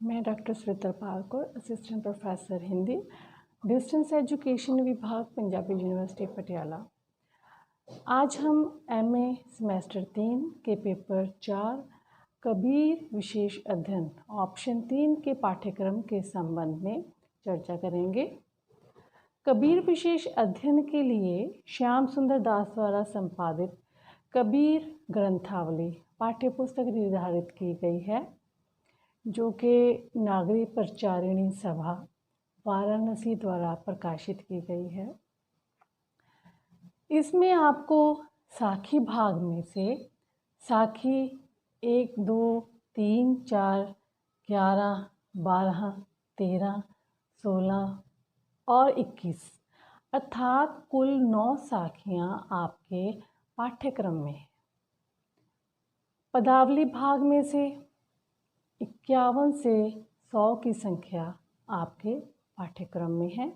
मैं doctor Shweta Palkar, assistant professor Hindi, distance education विभाग, Punjabi university Patiala. आज हम एमए सेमेस्टर 3 के पेपर 4 कबीर विशेष अध्ययन ऑप्शन 3 के पाठ्यक्रम के संबंध में चर्चा करेंगे। कबीर विशेष अध्ययन के लिए श्याम सुंदर दास द्वारा संपादित कबीर ग्रंथावली पाठ्यपुस्तक निर्धारित की गई है, जो कि नागरिक प्रचारिणी सभा वाराणसी द्वारा प्रकाशित की गई है। इसमें आपको साखी भाग में से साखी 1, 2, 3, 4, 11, 12, 13, 16 और 21 अर्थात कुल 9 साखियाँ आपके पाठ्यक्रम में हैं। पदावली भाग में से 51 से 100 की संख्या आपके पाठ्यक्रम में है।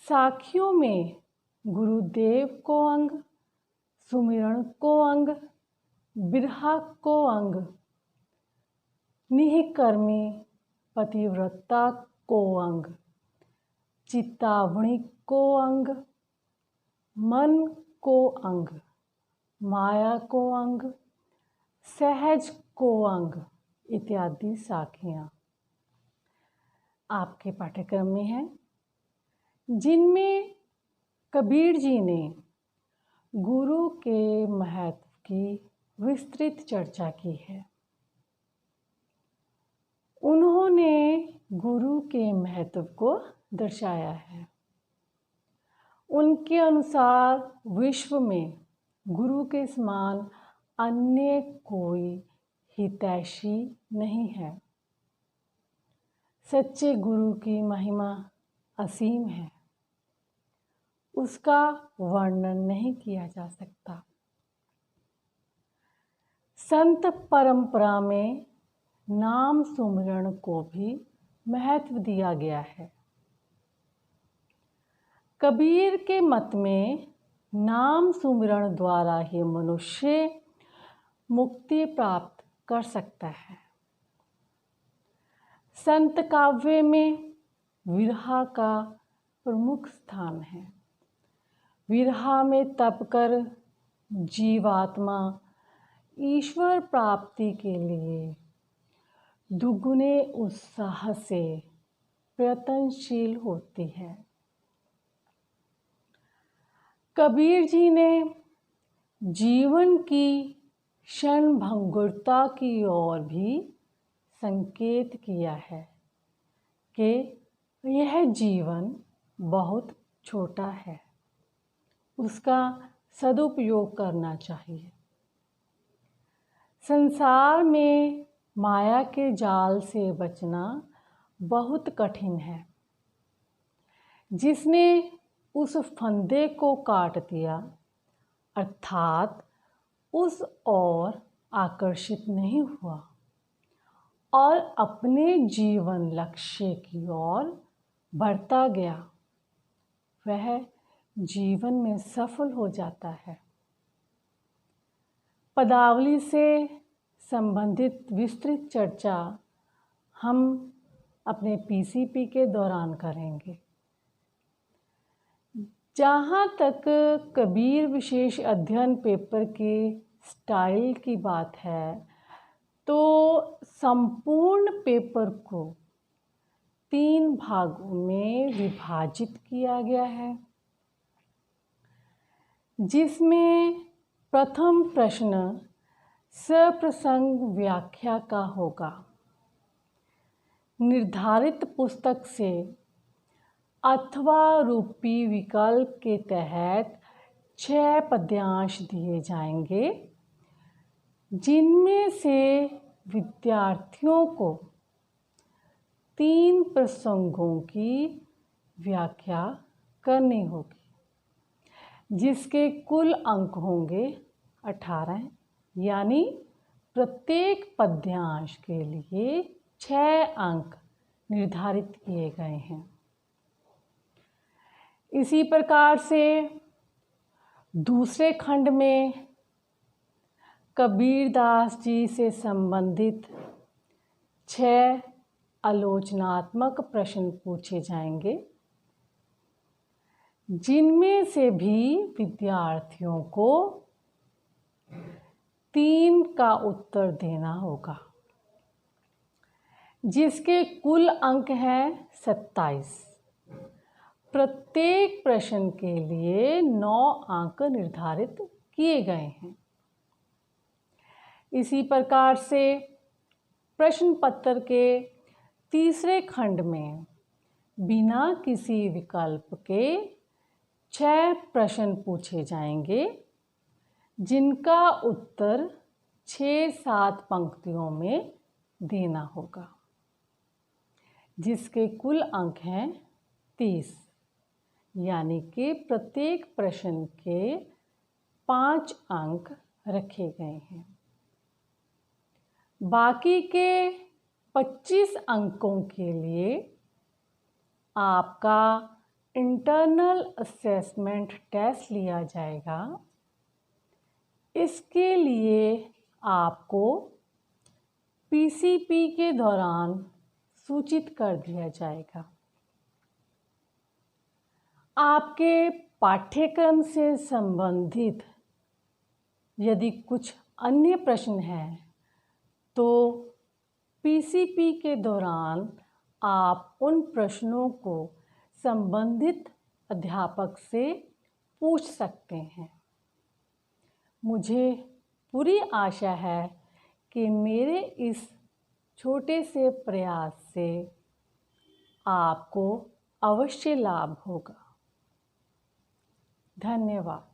साखियों में गुरुदेव को अंग, सुमिरण को अंग, बिरहा को अंग, निहिकर्मी पतिव्रता को अंग, चितावणी को अंग, मन को अंग, माया को अंग, सहज को अंग इत्यादि साखियाँ आपके पाठ्यक्रम में हैं, जिनमें कबीर जी ने गुरु के महत्व की विस्तृत चर्चा की है। उन्होंने गुरु के महत्व को दर्शाया है। उनके अनुसार विश्व में गुरु के समान अन्य कोई हितैषी नहीं है। सच्चे गुरु की महिमा असीम है, उसका वर्णन नहीं किया जा सकता। संत परंपरा में नाम सुमिरन को भी महत्व दिया गया है। कबीर के मत में नाम सुमिरन द्वारा ही मनुष्य मुक्ति प्राप्त कर सकता है। संत काव्य में विरहा का प्रमुख स्थान है। विरहा में तप कर जीवात्मा ईश्वर प्राप्ति के लिए दुगुने उत्साह से प्रयत्नशील होती है। कबीर जी ने जीवन की क्षणभंगुरता की ओर भी संकेत किया है कि यह जीवन बहुत छोटा है, उसका सदुपयोग करना चाहिए। संसार में माया के जाल से बचना बहुत कठिन है। जिसने उस फंदे को काट दिया अर्थात उस ओर आकर्षित नहीं हुआ और अपने जीवन लक्ष्य की ओर बढ़ता गया, वह जीवन में सफल हो जाता है। पदावली से संबंधित विस्तृत चर्चा हम अपने पीसीपी के दौरान करेंगे। जहाँ तक कबीर विशेष अध्ययन पेपर के स्टाइल की बात है, तो संपूर्ण पेपर को 3 भागों में विभाजित किया गया है, जिसमें प्रथम प्रश्न सप्रसंग व्याख्या का होगा। निर्धारित पुस्तक से अथवा रूपी विकल्प के तहत 6 पद्यांश दिए जाएंगे, जिनमें से विद्यार्थियों को 3 प्रसंगों की व्याख्या करनी होगी, जिसके कुल अंक होंगे 18, यानी प्रत्येक पद्यांश के लिए 6 अंक निर्धारित किए गए हैं। इसी प्रकार से दूसरे खंड में कबीर दास जी से संबंधित 6 आलोचनात्मक प्रश्न पूछे जाएंगे, जिनमें से भी विद्यार्थियों को 3 का उत्तर देना होगा, जिसके कुल अंक हैं 27। प्रत्येक प्रश्न के लिए 9 अंक निर्धारित किए गए हैं। इसी प्रकार से प्रश्न पत्र के तीसरे खंड में बिना किसी विकल्प के 6 प्रश्न पूछे जाएंगे, जिनका उत्तर 6-7 पंक्तियों में देना होगा, जिसके कुल अंक हैं 30, यानी कि प्रत्येक प्रश्न के 5 अंक रखे गए हैं। बाकी के 25 अंकों के लिए आपका इंटरनल असेसमेंट टेस्ट लिया जाएगा। इसके लिए आपको पीसीपी के दौरान सूचित कर दिया जाएगा। आपके पाठ्यक्रम से संबंधित यदि कुछ अन्य प्रश्न हैं तो पीसीपी के दौरान आप उन प्रश्नों को संबंधित अध्यापक से पूछ सकते हैं। मुझे पूरी आशा है कि मेरे इस छोटे से प्रयास से आपको अवश्य लाभ होगा। धन्यवाद।